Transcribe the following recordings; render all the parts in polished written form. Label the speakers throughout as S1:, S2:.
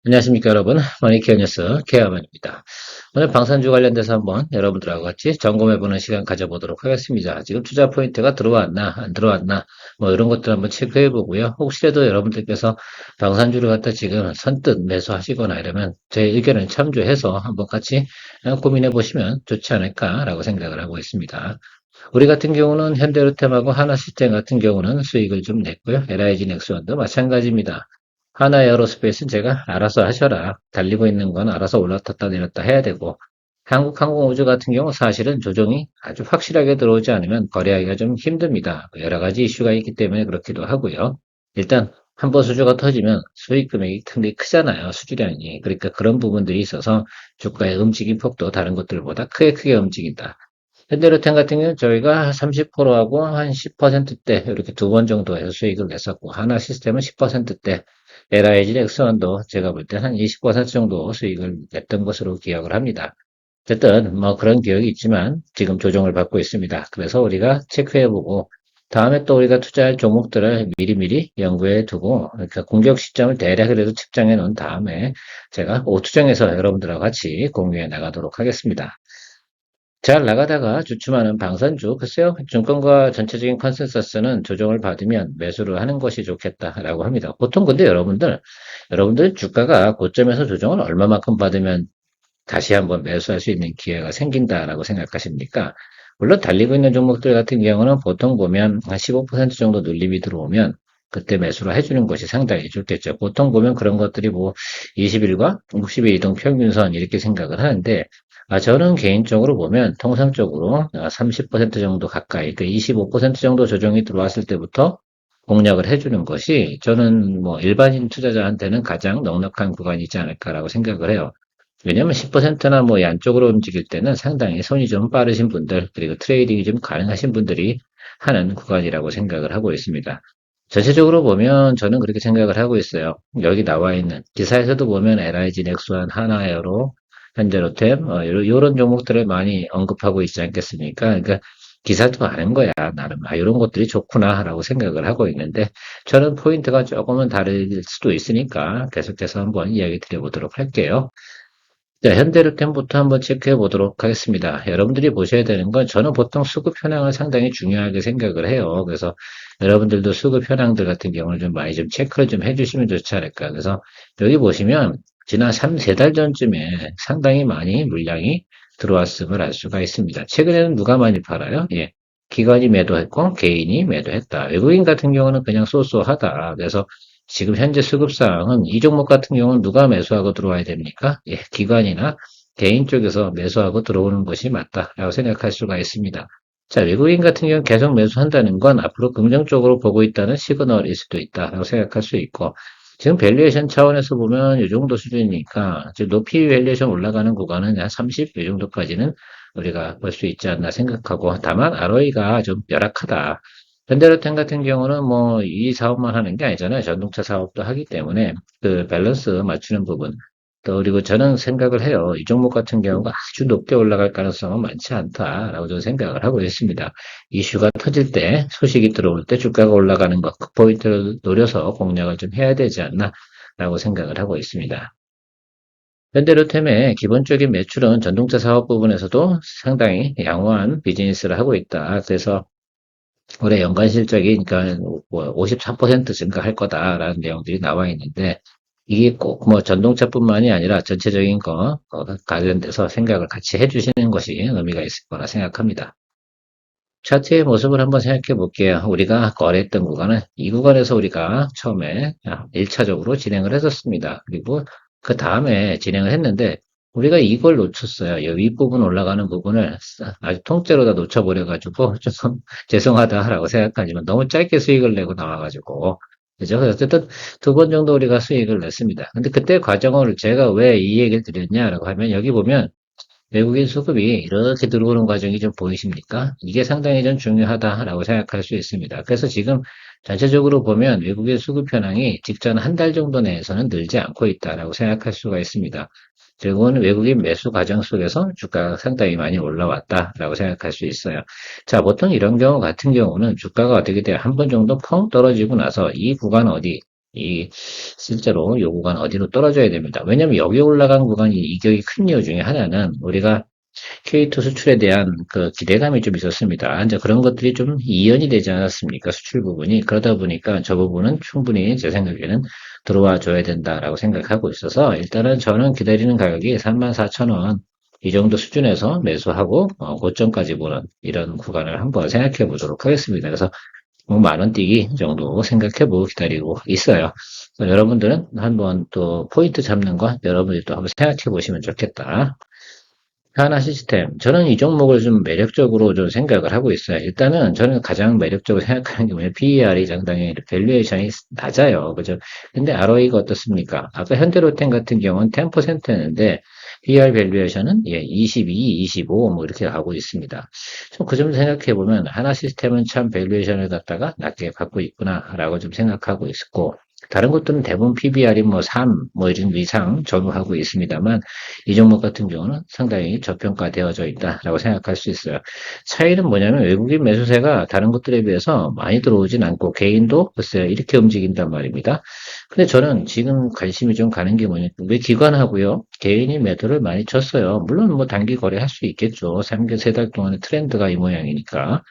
S1: 안녕하십니까 여러분, 머니케어 뉴스 케어만입니다. 오늘 방산주 관련돼서 한번 여러분들하고 같이 점검해보는 시간 가져보도록 하겠습니다. 지금 투자 포인트가 들어왔나 안 들어왔나 뭐 이런 것들 한번 체크해보고요. 혹시라도 여러분들께서 방산주를 갖다 지금 선뜻 매수하시거나 이러면 제 의견을 참조해서 한번 같이 고민해보시면 좋지 않을까라고 생각을 하고 있습니다. 우리 같은 경우는 현대로템하고 하나시스템 같은 경우는 수익을 좀 냈고요. LIG 넥스원도 마찬가지입니다. 하나 에어로스페이스는 제가 알아서 하셔라. 달리고 있는 건 알아서 올라탔다 내렸다 해야 되고, 한국항공우주 같은 경우 사실은 조정이 아주 확실하게 들어오지 않으면 거래하기가 좀 힘듭니다. 여러 가지 이슈가 있기 때문에 그렇기도 하고요. 일단 한 번 수주가 터지면 수익 금액이 굉장히 크잖아요. 수주량이. 그러니까 그런 부분들이 있어서 주가의 움직임 폭도 다른 것들보다 크게 움직인다. 현대로템 같은 경우는 저희가 30%하고 한 10%대 이렇게 두 번 정도에서 수익을 냈었고, 하나 시스템은 10%대, LIG 넥스원도 제가 볼 때 한 20% 정도 수익을 냈던 것으로 기억을 합니다. 어쨌든 뭐 그런 기억이 있지만 지금 조정을 받고 있습니다. 그래서 우리가 체크해보고 다음에 또 우리가 투자할 종목들을 미리미리 연구해 두고, 그러니까 공격 시점을 대략 그래도 측정해 놓은 다음에 제가 오투정에서 여러분들하고 같이 공유해 나가도록 하겠습니다. 잘 나가다가 주춤하는 방산주, 글쎄요, 증권가 전체적인 컨센서스는 조정을 받으면 매수를 하는 것이 좋겠다라고 합니다. 보통 근데 여러분들 주가가 고점에서 조정을 얼마만큼 받으면 다시 한번 매수할 수 있는 기회가 생긴다라고 생각하십니까? 물론 달리고 있는 종목들 같은 경우는 보통 보면 한 15% 정도 눌림이 들어오면 그때 매수를 해주는 것이 상당히 좋겠죠. 보통 보면 그런 것들이 뭐 20일과 60일 이동 평균선 이렇게 생각을 하는데, 저는 개인적으로 보면 통상적으로 30% 정도 가까이, 그 25% 정도 조정이 들어왔을 때부터 공략을 해주는 것이 저는 뭐 일반인 투자자한테는 가장 넉넉한 구간이지 않을까라고 생각을 해요. 왜냐면 10%나 뭐 양쪽으로 움직일 때는 상당히 손이 좀 빠르신 분들, 그리고 트레이딩이 좀 가능하신 분들이 하는 구간이라고 생각을 하고 있습니다. 전체적으로 보면 저는 그렇게 생각을 하고 있어요. 여기 나와 있는 기사에서도 보면 LIG 넥스원, 하나에어로, 현대로템, 이런 종목들을 많이 언급하고 있지 않겠습니까? 그러니까 기사도 아는 거야, 나름. 이런 것들이 좋구나라고 생각을 하고 있는데, 저는 포인트가 조금은 다를 수도 있으니까 계속해서 한번 이야기 드려보도록 할게요. 자, 현대로템부터 한번 체크해 보도록 하겠습니다. 여러분들이 보셔야 되는 건 저는 보통 수급 현황을 상당히 중요하게 생각을 해요. 그래서 여러분들도 수급 현황들 같은 경우는 좀 많이 좀 체크를 좀 해주시면 좋지 않을까. 그래서 여기 보시면 지난 3, 4달 전쯤에 상당히 많이 물량이 들어왔음을 알 수가 있습니다. 최근에는 누가 많이 팔아요? 예. 기관이 매도했고 개인이 매도했다. 외국인 같은 경우는 그냥 쏘쏘하다. 그래서 지금 현재 수급상은 이 종목 같은 경우는 누가 매수하고 들어와야 됩니까? 예, 기관이나 개인 쪽에서 매수하고 들어오는 것이 맞다라고 생각할 수가 있습니다. 자, 외국인 같은 경우는 계속 매수한다는 건 앞으로 긍정적으로 보고 있다는 시그널일 수도 있다라고 생각할 수 있고, 지금 밸류에이션 차원에서 보면 이 정도 수준이니까 지금 높이 밸류에이션 올라가는 구간은 한 30, 이 정도까지는 우리가 볼 수 있지 않나 생각하고, 다만 ROE가 좀 열악하다. 현대로템 같은 경우는 뭐 이 사업만 하는 게 아니잖아요. 전동차 사업도 하기 때문에 그 밸런스 맞추는 부분. 또 그리고 저는 생각을 해요. 이 종목 같은 경우가 아주 높게 올라갈 가능성은 많지 않다라고 저는 생각을 하고 있습니다. 이슈가 터질 때, 소식이 들어올 때 주가가 올라가는 것, 그 포인트를 노려서 공략을 좀 해야 되지 않나라고 생각을 하고 있습니다. 현대로템의 기본적인 매출은 전동차 사업 부분에서도 상당히 양호한 비즈니스를 하고 있다. 그래서 올해 연간 실적이 그러니까 뭐 53% 증가할 거다라는 내용들이 나와 있는데, 이게 꼭 뭐 전동차뿐만이 아니라 전체적인 거 관련돼서 생각을 같이 해주시는 것이 의미가 있을 거라 생각합니다. 차트의 모습을 한번 생각해 볼게요. 우리가 거래했던 구간은 이 구간에서 우리가 처음에 1차적으로 진행을 했었습니다. 그리고 그 다음에 진행을 했는데 우리가 이걸 놓쳤어요. 이 윗부분 올라가는 부분을 아주 통째로 다 놓쳐버려가지고 좀 죄송하다라고 생각하지만 너무 짧게 수익을 내고 나와가지고, 그죠? 그래서 어쨌든 두 번 정도 우리가 수익을 냈습니다. 근데 그때 과정을 제가 왜 이 얘기를 드렸냐라고 하면, 여기 보면 외국인 수급이 이렇게 들어오는 과정이 좀 보이십니까? 이게 상당히 좀 중요하다라고 생각할 수 있습니다. 그래서 지금 전체적으로 보면 외국인 수급 현황이 직전 한 달 정도 내에서는 늘지 않고 있다라고 생각할 수가 있습니다. 결국은 외국인 매수 과정 속에서 주가가 상당히 많이 올라왔다라고 생각할 수 있어요. 자, 보통 이런 경우 같은 경우는 주가가 어떻게 돼요? 한 번 정도 펑 떨어지고 나서 이 구간 어디? 이 실제로 요 구간 어디로 떨어져야 됩니다. 왜냐면 여기 올라간 구간이 이격이 큰 이유 중에 하나는 우리가 K2 수출에 대한 그 기대감이 좀 있었습니다. 이제 그런 것들이 좀 이연이 되지 않았습니까? 수출 부분이. 그러다 보니까 저 부분은 충분히 제 생각에는 들어와 줘야 된다라고 생각하고 있어서 일단은 저는 기다리는 가격이 34,000원 이 정도 수준에서 매수하고 고점까지 보는 이런 구간을 한번 생각해 보도록 하겠습니다. 그래서 뭐 만원 뛰기 정도 생각해 보고 기다리고 있어요. 여러분들은 한번 또 포인트 잡는 거 여러분들이 또 한번 생각해 보시면 좋겠다. 하나 시스템. 저는 이 종목을 좀 매력적으로 좀 생각을 하고 있어요. 일단은 저는 가장 매력적으로 생각하는 게 뭐냐면 PER이 상당히 밸류에이션이 낮아요. 그죠? 근데 ROE가 어떻습니까? 아까 현대로템 같은 경우는 10%였는데 PER 밸류에이션은 22, 25 뭐 이렇게 가고 있습니다. 좀 그 점 생각해 보면 하나 시스템은 참 밸류에이션을 갖다가 낮게 갖고 있구나라고 좀 생각하고 있고 다른 것들은 대부분 PBR이 뭐 3, 뭐 이런 이상 전후하고 있습니다만 이 종목 같은 경우는 상당히 저평가되어져 있다라고 생각할 수 있어요. 차이는 뭐냐면 외국인 매수세가 다른 것들에 비해서 많이 들어오진 않고 개인도 글쎄요 이렇게 움직인단 말입니다. 근데 저는 지금 관심이 좀 가는 게 뭐냐면 왜 기관하고요 개인이 매도를 많이 쳤어요. 물론 뭐 단기 거래할 수 있겠죠. 3개월, 3달 동안의 트렌드가 이 모양이니까.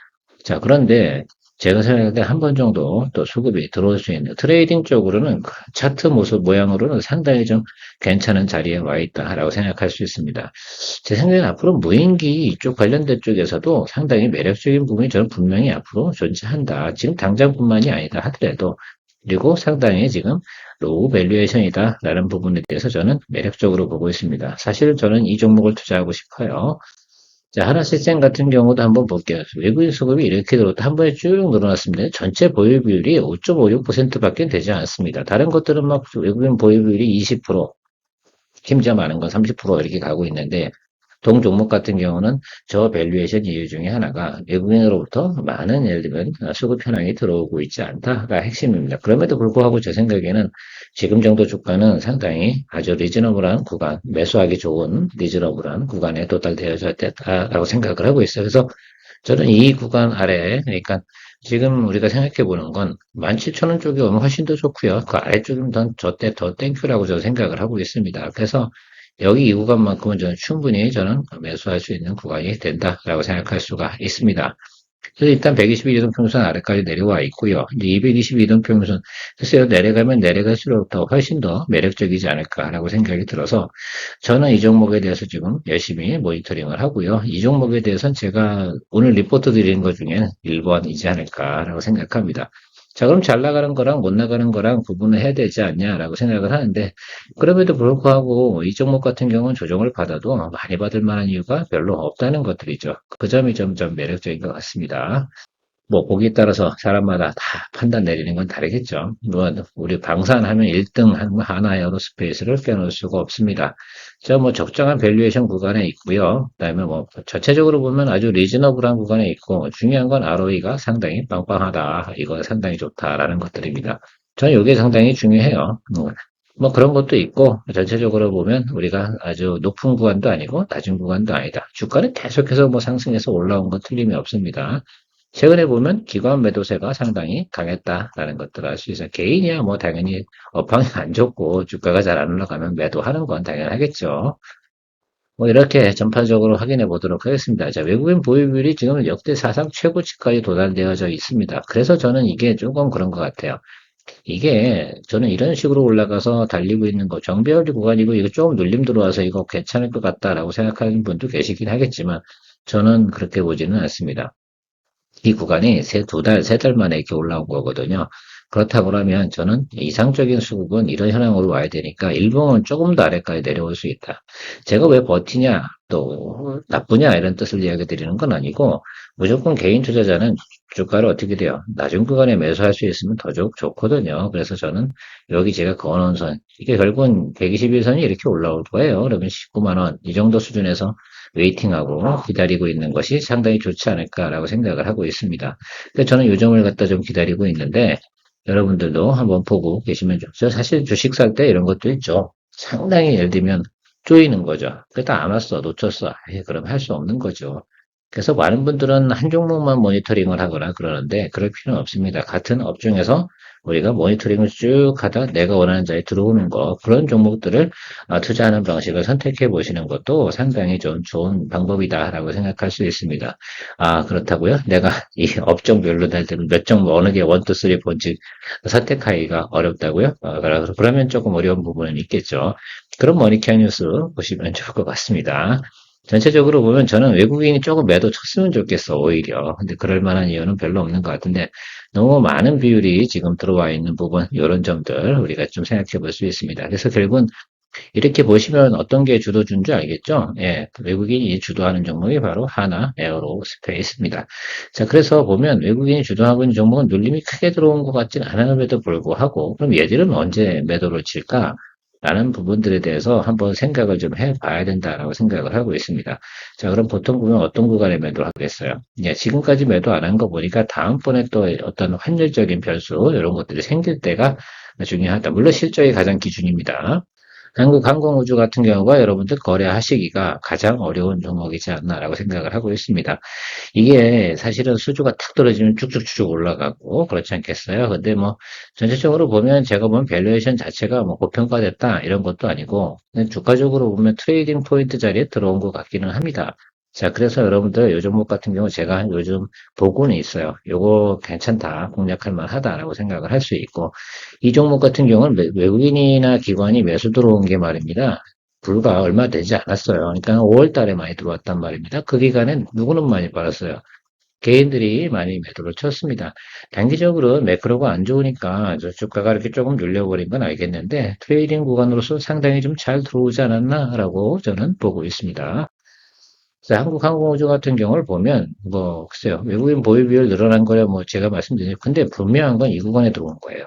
S1: 자, 그런데 제가 생각할 때 한 번 정도 또 수급이 들어올 수 있는 트레이딩 쪽으로는 그 차트 모습 모양으로는 상당히 좀 괜찮은 자리에 와 있다라고 생각할 수 있습니다. 제 생각에는 앞으로 무인기 이쪽 관련된 쪽에서도 상당히 매력적인 부분이 저는 분명히 앞으로 존재한다. 지금 당장뿐만이 아니다 하더라도 그리고 상당히 지금 로우 밸류에이션이다라는 부분에 대해서 저는 매력적으로 보고 있습니다. 사실 저는 이 종목을 투자하고 싶어요. 자, 하나시스템 같은 경우도 한번 볼게요. 외국인 수급이 이렇게 들어왔다 한 번에 쭉 늘어났습니다. 전체 보유 비율이 5.56%밖에 되지 않습니다. 다른 것들은 막 외국인 보유 비율이 20%, 심지어 많은 건 30% 이렇게 가고 있는데 동 종목 같은 경우는 저 밸류에이션 이유 중에 하나가 외국인으로부터 많은 예를 들면 수급 현황이 들어오고 있지 않다가 핵심입니다. 그럼에도 불구하고 제 생각에는 지금 정도 주가는 상당히 아주 리즈너블한 구간, 매수하기 좋은 리즈너블한 구간에 도달되어졌다라고 생각을 하고 있어요. 그래서 저는 이 구간 아래, 그러니까 지금 우리가 생각해 보는 건 17,000원 쪽이 오면 훨씬 더 좋고요. 그 아래쪽이면 저때 더 땡큐라고 저는 생각을 하고 있습니다. 그래서 여기 이 구간만큼은 저는 충분히 저는 매수할 수 있는 구간이 된다라고 생각할 수가 있습니다. 그래서 일단 122이동평선 아래까지 내려와 있고요. 이제 222이동평선 글쎄요 내려가면 내려갈수록 더 훨씬 더 매력적이지 않을까라고 생각이 들어서 저는 이 종목에 대해서 지금 열심히 모니터링을 하고요. 이 종목에 대해서는 제가 오늘 리포트 드리는 것 중에 1번이지 않을까라고 생각합니다. 자, 그럼 잘 나가는 거랑 못 나가는 거랑 구분을 해야 되지 않냐라고 생각을 하는데, 그럼에도 불구하고 이 종목 같은 경우는 조정을 받아도 많이 받을 만한 이유가 별로 없다는 것들이죠. 그 점이 점점 매력적인 것 같습니다. 뭐 보기에 따라서 사람마다 다 판단 내리는 건 다르겠죠. 물론 우리 방산하면 1등 하나 에어로스페이스를 빼놓을 수가 없습니다. 저 뭐 적정한 밸류에이션 구간에 있고요. 그다음에 뭐 전체적으로 보면 아주 리즈너블한 구간에 있고 중요한 건 ROE가 상당히 빵빵하다. 이거 상당히 좋다라는 것들입니다. 저는 이게 상당히 중요해요. 뭐 그런 것도 있고 전체적으로 보면 우리가 아주 높은 구간도 아니고 낮은 구간도 아니다. 주가는 계속해서 뭐 상승해서 올라온 건 틀림이 없습니다. 최근에 보면 기관 매도세가 상당히 강했다라는 것들을 알 수 있어요. 개인이야 뭐 당연히 업황이 안 좋고 주가가 잘 안 올라가면 매도하는 건 당연하겠죠. 뭐 이렇게 전반적으로 확인해 보도록 하겠습니다. 자, 외국인 보유율이 지금 역대 사상 최고치까지 도달되어져 있습니다. 그래서 저는 이게 조금 그런 것 같아요. 이게 저는 이런 식으로 올라가서 달리고 있는 거 정배열 구간이고 이거 조금 눌림 들어와서 이거 괜찮을 것 같다라고 생각하는 분도 계시긴 하겠지만 저는 그렇게 보지는 않습니다. 이 구간이 두 달, 세 달 만에 이렇게 올라온 거거든요. 그렇다고 하면 저는 이상적인 수급은 이런 현황으로 와야 되니까 일봉은 조금 더 아래까지 내려올 수 있다. 제가 왜 버티냐, 또 나쁘냐 이런 뜻을 이야기 드리는 건 아니고 무조건 개인 투자자는 주가를 어떻게 돼요? 낮은 구간에 매수할 수 있으면 더 좋거든요. 그래서 저는 여기 제가 그어놓은 선, 이게 결국은 121선이 이렇게 올라올 거예요. 그러면 19만 원, 이 정도 수준에서 웨이팅하고 기다리고 있는 것이 상당히 좋지 않을까라고 생각을 하고 있습니다. 근데 저는 요점을 갖다 좀 기다리고 있는데 여러분들도 한번 보고 계시면 좋죠. 사실 주식 살 때 이런 것도 있죠. 상당히 예를 들면 쪼이는 거죠. 그다 안 왔어, 놓쳤어. 그럼 할 수 없는 거죠. 그래서 많은 분들은 한 종목만 모니터링을 하거나 그러는데 그럴 필요는 없습니다. 같은 업종에서 우리가 모니터링을 쭉 하다 내가 원하는 자리에 들어오는 거, 그런 종목들을 투자하는 방식을 선택해 보시는 것도 상당히 좀 좋은 방법이다라고 생각할 수 있습니다. 그렇다고요? 내가 이 업종별로 될 때는 몇 종목 어느 게 원, 투, 쓰리 본지 선택하기가 어렵다고요? 그러면 조금 어려운 부분은 있겠죠. 그런 머니케어 뉴스 보시면 좋을 것 같습니다. 전체적으로 보면 저는 외국인이 조금 매도 쳤으면 좋겠어, 오히려. 근데 그럴 만한 이유는 별로 없는 것 같은데, 너무 많은 비율이 지금 들어와 있는 부분, 이런 점들 우리가 좀 생각해 볼 수 있습니다. 그래서 결국은 이렇게 보시면 어떤 게 주도주인 줄 알겠죠? 예, 외국인이 주도하는 종목이 바로 하나, 에어로 스페이스입니다. 자, 그래서 보면 외국인이 주도하고 있는 종목은 눌림이 크게 들어온 것 같지는 않음에도 불구하고, 그럼 얘들은 언제 매도를 칠까? 라는 부분들에 대해서 한번 생각을 좀 해봐야 된다라고 생각을 하고 있습니다. 자, 그럼 보통 보면 어떤 구간에 매도를 하겠어요? 예, 지금까지 매도 안 한 거 보니까 다음번에 또 어떤 환율적인 변수, 이런 것들이 생길 때가 중요하다. 물론 실적이 가장 기준입니다. 한국항공우주 같은 경우가 여러분들 거래하시기가 가장 어려운 종목이지 않나라고 생각을 하고 있습니다. 이게 사실은 수주가 탁 떨어지면 쭉쭉쭉 올라가고 그렇지 않겠어요? 근데 뭐 전체적으로 보면 제가 보면 밸류에이션 자체가 뭐 고평가됐다 이런 것도 아니고 그냥 주가적으로 보면 트레이딩 포인트 자리에 들어온 것 같기는 합니다. 자, 그래서 여러분들 요 종목 같은 경우 제가 요즘 보고는 있어요. 요거 괜찮다, 공략할 만하다라고 생각을 할 수 있고 이 종목 같은 경우는 외국인이나 기관이 매수 들어온 게 말입니다. 불과 얼마 되지 않았어요. 그러니까 5월 달에 많이 들어왔단 말입니다. 그 기간엔 누구는 많이 빨았어요. 개인들이 많이 매도를 쳤습니다. 단기적으로 매크로가 안 좋으니까 저 주가가 이렇게 조금 눌려버린 건 알겠는데 트레이딩 구간으로서 상당히 좀 잘 들어오지 않았나라고 저는 보고 있습니다. 그래서 한국항공우주 같은 경우를 보면 뭐 글쎄요 외국인 보유 비율 늘어난 거야 뭐 제가 말씀드린 근데 분명한 건 이 구간에 들어온 거예요.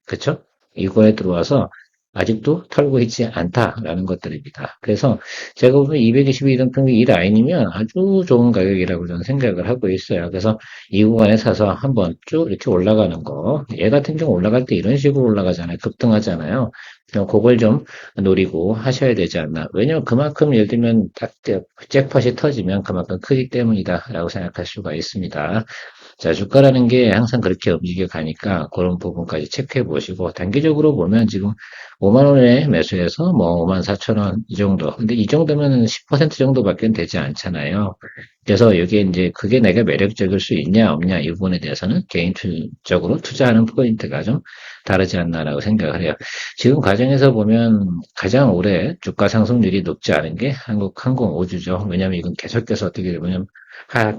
S1: 그쵸? 이거에 들어와서 아직도 털고 있지 않다라는 것들입니다. 그래서 제가 보면 222등평균 이 라인이면 아주 좋은 가격이라고 저는 생각을 하고 있어요. 그래서 이 구간에 사서 한번 쭉 이렇게 올라가는 거. 얘 같은 경우 올라갈 때 이런 식으로 올라가잖아요. 급등하잖아요. 그걸 좀 노리고 하셔야 되지 않나. 왜냐면 그만큼 예를 들면 딱 잭팟이 터지면 그만큼 크기 때문이다라고 생각할 수가 있습니다. 자, 주가라는 게 항상 그렇게 움직여 가니까 그런 부분까지 체크해 보시고 단기적으로 보면 지금 5만 원에 매수해서 뭐 5만 4천 원 이 정도. 근데 이 정도면 10% 정도밖에 되지 않잖아요. 그래서 여기에 이제 그게 내가 매력적일 수 있냐 없냐 이 부분에 대해서는 개인적으로 투자하는 포인트가 좀 다르지 않나라고 생각을 해요. 지금 과정에서 보면 가장 오래 주가 상승률이 높지 않은 게 한국항공우주죠. 왜냐하면 이건 계속해서 어떻게 보면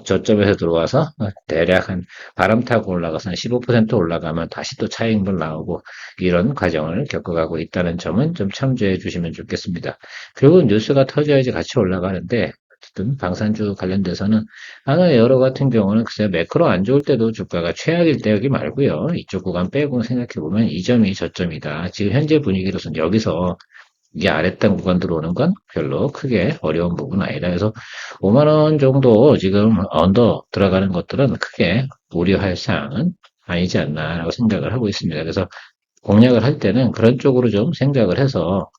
S1: 저점에서 들어와서 대략 한 바람 타고 올라가서 한 15% 올라가면 다시 또 차익물 나오고 이런 과정을 겪어가고 있다는 점은 좀 참조해 주시면 좋겠습니다. 결국은 뉴스가 터져야지 같이 올라가는데 어쨌든 방산주 관련돼서는 하나에어로 같은 경우는 글쎄요 매크로 안 좋을 때도 주가가 최악일 때 여기 말고요 이쪽 구간 빼고 생각해 보면 이 점이 저점이다. 지금 현재 분위기로서는 여기서 이게 아랫단 구간 들어오는 건 별로 크게 어려운 부분은 아니다. 그래서 5만 원 정도 지금 언더 들어가는 것들은 크게 우려할 사항은 아니지 않나라고 생각을 하고 있습니다. 그래서 공략을 할 때는 그런 쪽으로 좀 생각을 해서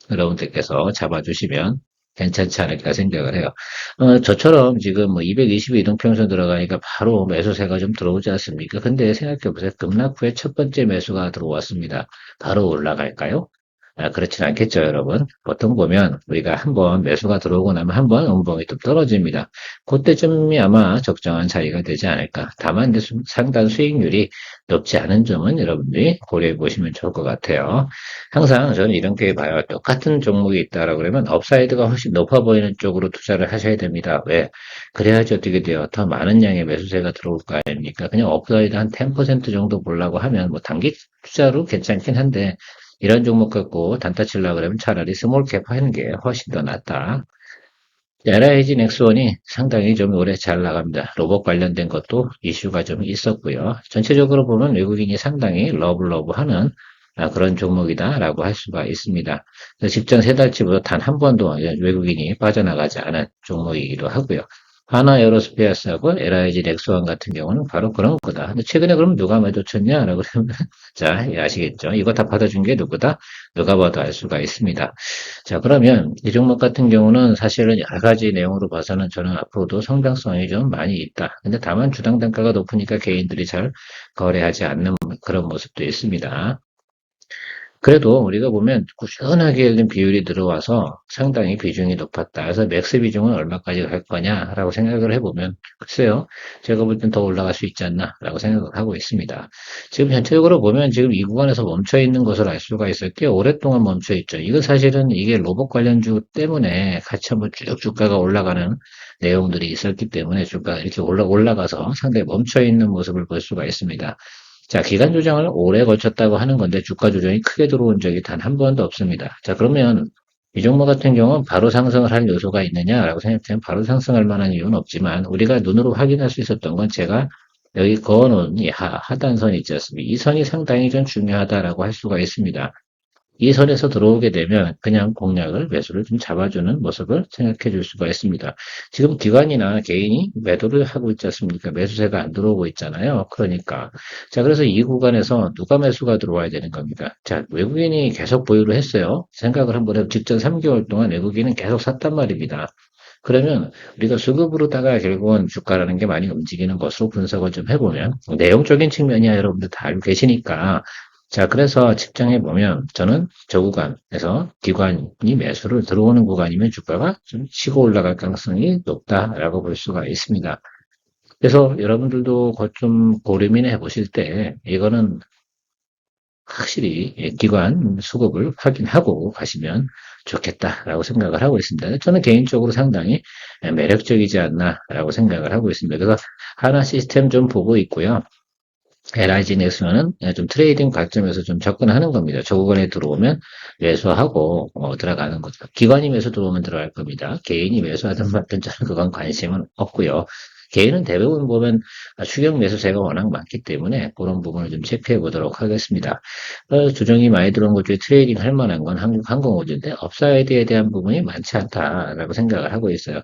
S1: 여러분들께서 잡아주시면 괜찮지 않을까 생각을 해요. 저처럼 지금 뭐 222이동평선 들어가니까 바로 매수세가 좀 들어오지 않습니까? 근데 생각해보세요. 급락 후에 첫 번째 매수가 들어왔습니다. 바로 올라갈까요? 그렇진 않겠죠, 여러분. 보통 보면 우리가 한번 매수가 들어오고 나면 한번 음봉이 또 떨어집니다. 그때쯤이 아마 적정한 자리가 되지 않을까. 다만 이제 상단 수익률이 높지 않은 점은 여러분들이 고려해 보시면 좋을 것 같아요. 항상 저는 이렇게 봐요. 똑같은 종목이 있다라고 그러면 업사이드가 훨씬 높아 보이는 쪽으로 투자를 하셔야 됩니다. 왜? 그래야지 어떻게 돼요? 더 많은 양의 매수세가 들어올 거 아닙니까? 그냥 업사이드 한 10% 정도 보려고 하면 뭐 단기 투자로 괜찮긴 한데 이런 종목 갖고 단타 치려고 그러면 차라리 스몰캡 하는 게 훨씬 더 낫다. LIG 넥스원이 상당히 좀 오래 잘 나갑니다. 로봇 관련된 것도 이슈가 좀 있었고요. 전체적으로 보면 외국인이 상당히 러블러브하는 그런 종목이다라고 할 수가 있습니다. 직전 세 달치보다 단 한 번도 외국인이 빠져나가지 않은 종목이기도 하고요. 하나 에어로스페어스하고 LIG 렉스원 같은 경우는 바로 그런 거다. 근데 최근에 그럼 누가 매도 쳤냐라고 그러면 자, 예, 아시겠죠? 이거 다 받아준 게 누구다? 누가 봐도 알 수가 있습니다. 자, 그러면 이 종목 같은 경우는 사실은 여러 가지 내용으로 봐서는 저는 앞으로도 성장성이 좀 많이 있다. 근데 다만 주당 단가가 높으니까 개인들이 잘 거래하지 않는 그런 모습도 있습니다. 그래도 우리가 보면 꾸준하게 비율이 들어와서 상당히 비중이 높았다. 그래서 맥스 비중은 얼마까지 갈 거냐라고 생각을 해보면 글쎄요. 제가 볼 땐 더 올라갈 수 있지 않나라고 생각을 하고 있습니다. 지금 전체적으로 보면 지금 이 구간에서 멈춰 있는 것을 알 수가 있어요. 꽤 오랫동안 멈춰 있죠. 이건 사실은 이게 로봇 관련주 때문에 같이 한번 쭉 주가가 올라가는 내용들이 있었기 때문에 주가가 이렇게 올라가서 상당히 멈춰 있는 모습을 볼 수가 있습니다. 자, 기간 조정을 오래 걸쳤다고 하는 건데 주가 조정이 크게 들어온 적이 단 한 번도 없습니다. 자, 그러면 이 종목 같은 경우는 바로 상승을 할 요소가 있느냐라고 생각하면 바로 상승할 만한 이유는 없지만 우리가 눈으로 확인할 수 있었던 건 제가 여기 그어놓은 이 하단선 있지 않습니까? 이 선이 상당히 좀 중요하다라고 할 수가 있습니다. 이 선에서 들어오게 되면 그냥 공략을 매수를 좀 잡아주는 모습을 생각해 줄 수가 있습니다. 지금 기관이나 개인이 매도를 하고 있지 않습니까? 매수세가 안 들어오고 있잖아요. 그러니까. 자, 그래서 이 구간에서 누가 매수가 들어와야 되는 겁니다. 자, 외국인이 계속 보유를 했어요. 생각을 한번 해도 직전 3개월 동안 외국인은 계속 샀단 말입니다. 그러면 우리가 수급으로다가 결국은 주가라는 게 많이 움직이는 것으로 분석을 좀 해보면 내용적인 측면이야 여러분들 다 알고 계시니까 자 그래서 측정해 보면 저는 저 구간에서 기관이 매수를 들어오는 구간이면 주가가 좀 치고 올라갈 가능성이 높다라고 볼 수가 있습니다. 그래서 여러분들도 그것 좀 고민해 보실 때 이거는 확실히 기관 수급을 확인하고 가시면 좋겠다라고 생각을 하고 있습니다. 저는 개인적으로 상당히 매력적이지 않나라고 생각을 하고 있습니다. 그래서 하나 시스템 좀 보고 있고요. LIG 넥슨은 좀 트레이딩 관점에서 좀 접근하는 겁니다. 저 구간에 들어오면 매수하고 들어가는 거죠. 기관이 매수 들어오면 들어갈 겁니다. 개인이 매수하든 말든 저는 그건 관심은 없고요. 개인은 대부분 보면 추격 매수세가 워낙 많기 때문에 그런 부분을 좀 체크해 보도록 하겠습니다. 조정이 많이 들어온 것 중에 트레이딩 할 만한 건 한국 항공우주인데 업사이드에 대한 부분이 많지 않다라고 생각을 하고 있어요.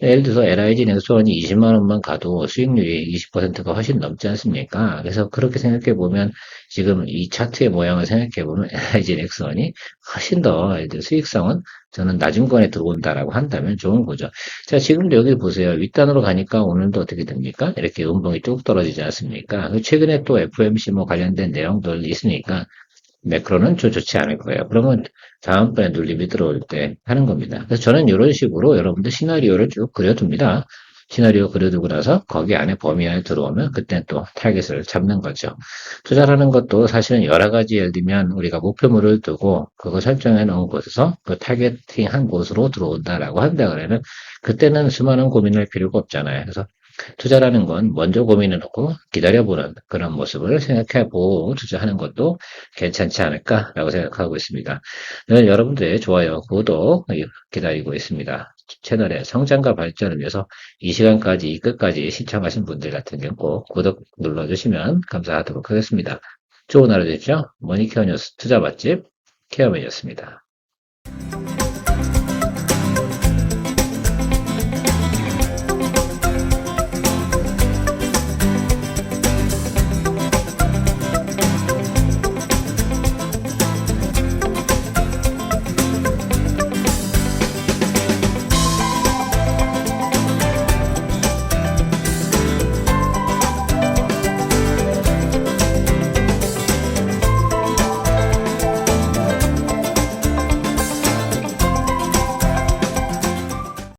S1: 예를 들어서 LIG 넥스원이 20만 원만 가도 수익률이 20%가 훨씬 넘지 않습니까? 그래서 그렇게 생각해 보면 지금 이 차트의 모양을 생각해 보면 LIG 넥스원이 훨씬 더 수익성은 저는 낮은 거에 들어온다라고 한다면 좋은 거죠. 자, 지금도 여기 보세요. 윗단으로 가니까 오늘도 어떻게 됩니까? 이렇게 음봉이 쭉 떨어지지 않습니까? 최근에 또 FMC 뭐 관련된 내용들 있으니까 매크로는 좋지 않을 거예요. 그러면 다음번에 눌림이 들어올 때 하는 겁니다. 그래서 저는 이런 식으로 여러분들 시나리오를 쭉 그려둡니다. 시나리오 그려두고 나서 거기 안에 범위 안에 들어오면 그때 또 타겟을 잡는 거죠. 투자라는 것도 사실은 여러 가지 예를 들면 우리가 목표물을 두고 그거 설정해 놓은 곳에서 그 타겟팅한 곳으로 들어온다라고 한다 그러면 그때는 수많은 고민할 필요가 없잖아요. 그래서 투자라는 건 먼저 고민해놓고 기다려보는 그런 모습을 생각해보고 투자하는 것도 괜찮지 않을까라고 생각하고 있습니다. 네, 여러분들의 좋아요, 구독 기다리고 있습니다. 채널의 성장과 발전을 위해서 이 시간까지 끝까지 시청하신 분들 같은 경우 꼭 구독 눌러주시면 감사하도록 하겠습니다. 좋은 하루 되십시오. 머니케어 뉴스 투자 맛집 케어맨이었습니다.